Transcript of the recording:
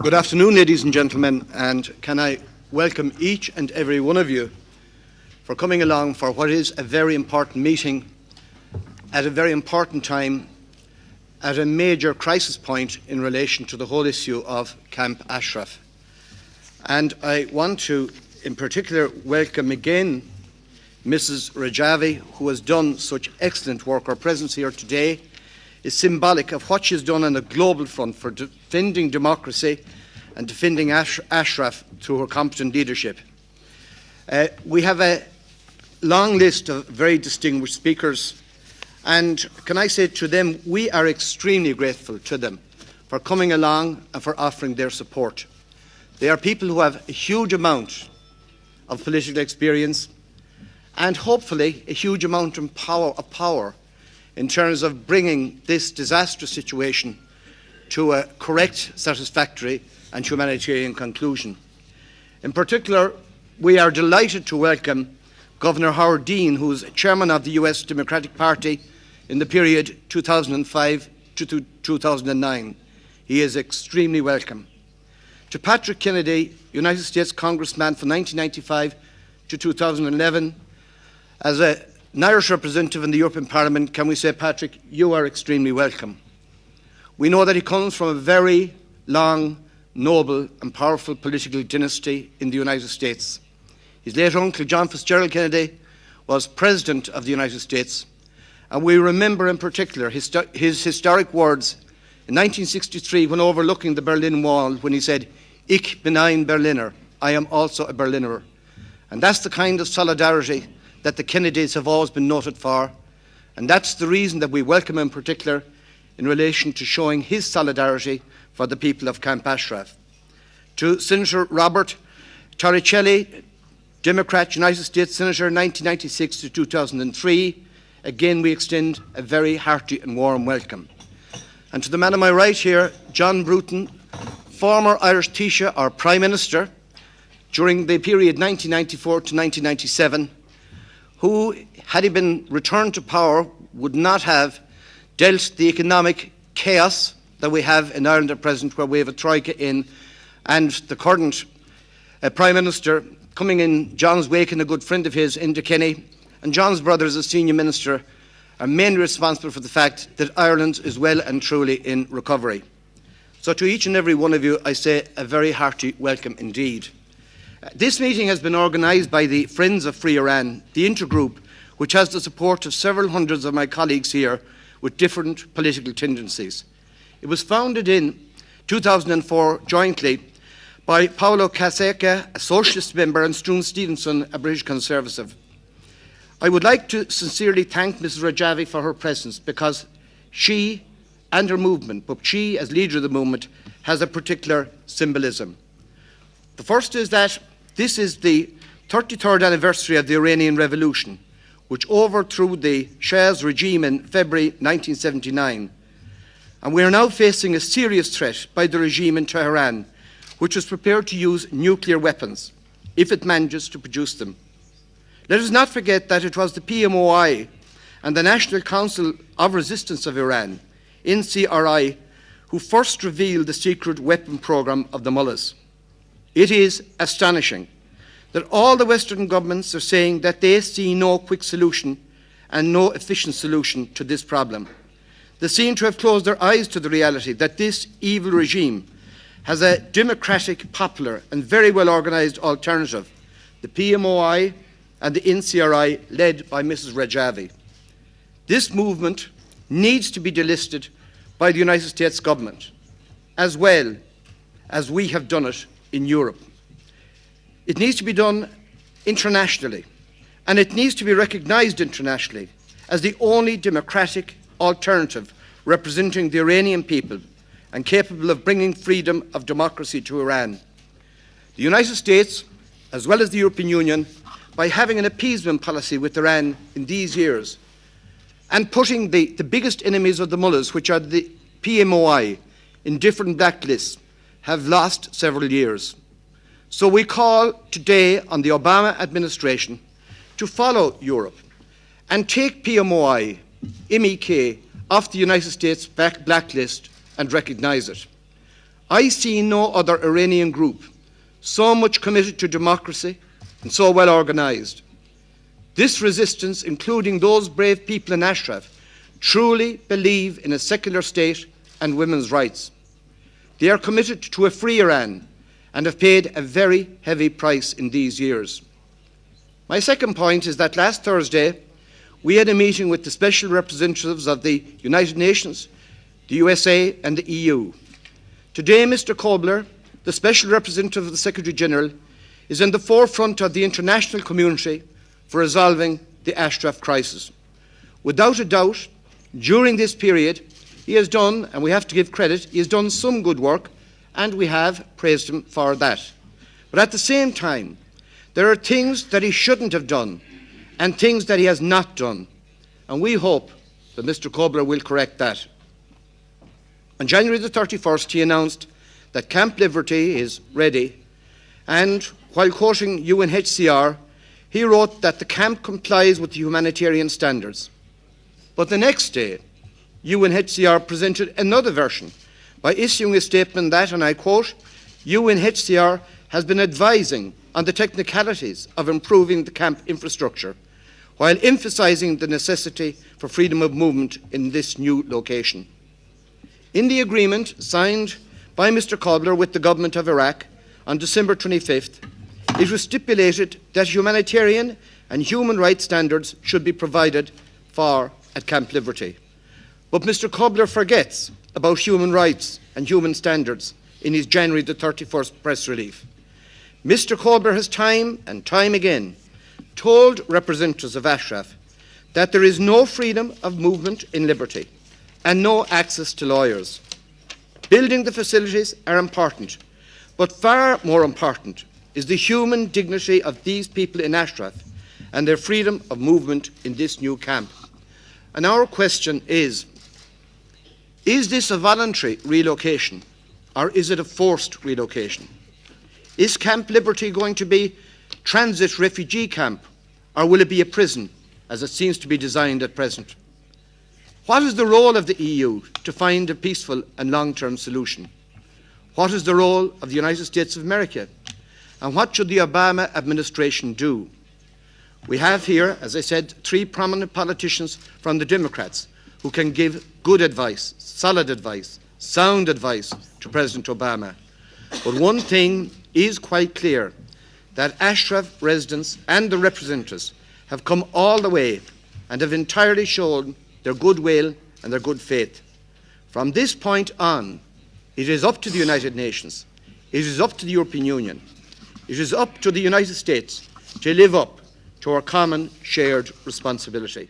Good afternoon, ladies and gentlemen, and can I welcome each and every one of you for coming along for what is a very important meeting at a very important time at a major crisis point in relation to the whole issue of Camp Ashraf. And I want to, in particular, welcome again Mrs. Rajavi, who has done such excellent work. Her presence here today is symbolic of what she has done on a global front for defending democracy and defending Ashraf through her competent leadership. We have a long list of very distinguished speakers, and can I say to them, we are extremely grateful to them for coming along and for offering their support. They are people who have a huge amount of political experience and hopefully a huge amount of power in terms of bringing this disastrous situation to a correct, satisfactory and humanitarian conclusion. In particular, we are delighted to welcome Governor Howard Dean, who is chairman of the US Democratic Party in the period 2005 to 2009. He is extremely welcome. To Patrick Kennedy, United States Congressman from 1995 to 2011, as an Irish representative in the European Parliament, can we say, Patrick, you are extremely welcome. We know that he comes from a very long, noble and powerful political dynasty in the United States. His late uncle, John Fitzgerald Kennedy, was President of the United States, and we remember in particular his historic words in 1963 when overlooking the Berlin Wall, when he said, "Ich bin ein Berliner," I am also a Berliner. And that's the kind of solidarity that the Kennedys have always been noted for, and that's the reason that we welcome him in particular in relation to showing his solidarity for the people of Camp Ashraf. To Senator Robert Torricelli, Democrat, United States Senator, 1996 to 2003, again we extend a very hearty and warm welcome. And to the man on my right here, John Bruton, former Irish Taoiseach or Prime Minister during the period 1994 to 1997, who, had he been returned to power, would not have dealt the economic chaos that we have in Ireland at present, where we have a troika in, and the current Prime Minister coming in John's wake, and a good friend of his, Enda Kenny, and John's brother as a senior minister, are mainly responsible for the fact that Ireland is well and truly in recovery. So to each and every one of you, I say a very hearty welcome indeed. This meeting has been organised by the Friends of Free Iran, the Intergroup, which has the support of several hundreds of my colleagues here with different political tendencies. It was founded in 2004 jointly by Paolo Caseca, a Socialist member, and Struan Stevenson, a British Conservative. I would like to sincerely thank Mrs. Rajavi for her presence, because she and her movement, but she as leader of the movement, has a particular symbolism. The first is that this is the 33rd anniversary of the Iranian Revolution, which overthrew the Shah's regime in February 1979. And we are now facing a serious threat by the regime in Tehran, which is prepared to use nuclear weapons, if it manages to produce them. Let us not forget that it was the PMOI and the National Council of Resistance of Iran, NCRI, who first revealed the secret weapon program of the mullahs. It is astonishing that all the Western governments are saying that they see no quick solution and no efficient solution to this problem. They seem to have closed their eyes to the reality that this evil regime has a democratic, popular and very well organised alternative, the PMOI and the NCRI, led by Mrs. Rajavi. This movement needs to be delisted by the United States government, as well as we have done it in Europe. It needs to be done internationally, and it needs to be recognised internationally as the only democratic alternative representing the Iranian people and capable of bringing freedom of democracy to Iran. The United States, as well as the European Union, by having an appeasement policy with Iran in these years and putting the biggest enemies of the mullahs, which are the PMOI, in different blacklists, have lost several years. So we call today on the Obama administration to follow Europe and take PMOI, MEK, off the United States blacklist and recognise it. I see no other Iranian group so much committed to democracy and so well organised. This resistance, including those brave people in Ashraf, truly believe in a secular state and women's rights. They are committed to a free Iran and have paid a very heavy price in these years. My second point is that last Thursday we had a meeting with the special representatives of the United Nations, the USA and the EU. Today, Mr. Kobler, the special representative of the Secretary General, is in the forefront of the international community for resolving the Ashraf crisis. Without a doubt, during this period, he has done, and we have to give credit, he has done some good work, and we have praised him for that. But at the same time, there are things that he shouldn't have done and things that he has not done, and we hope that Mr. Kobler will correct that. On January the 31st, he announced that Camp Liberty is ready, and while quoting UNHCR, he wrote that the camp complies with the humanitarian standards. But the next day, UNHCR presented another version by issuing a statement that, and I quote, UNHCR has been advising on the technicalities of improving the camp infrastructure, while emphasising the necessity for freedom of movement in this new location. In the agreement signed by Mr. Kobler with the government of Iraq on December 25th, it was stipulated that humanitarian and human rights standards should be provided for at Camp Liberty. But Mr. Kobler forgets about human rights and human standards in his January the 31st press release. Mr. Kobler has time and time again told representatives of Ashraf that there is no freedom of movement in Liberty and no access to lawyers. Building the facilities are important, but far more important is the human dignity of these people in Ashraf and their freedom of movement in this new camp. And our question is this a voluntary relocation or is it a forced relocation? Is Camp Liberty going to be a transit refugee camp or will it be a prison as it seems to be designed at present? What is the role of the EU to find a peaceful and long-term solution? What is the role of the United States of America? And what should the Obama administration do? We have here, as I said, three prominent politicians from the Democrats who can give good advice, solid advice, sound advice to President Obama. But one thing is quite clear, that Ashraf residents and the representatives have come all the way and have entirely shown their goodwill and their good faith. From this point on, it is up to the United Nations, it is up to the European Union, it is up to the United States to live up to our common shared responsibility.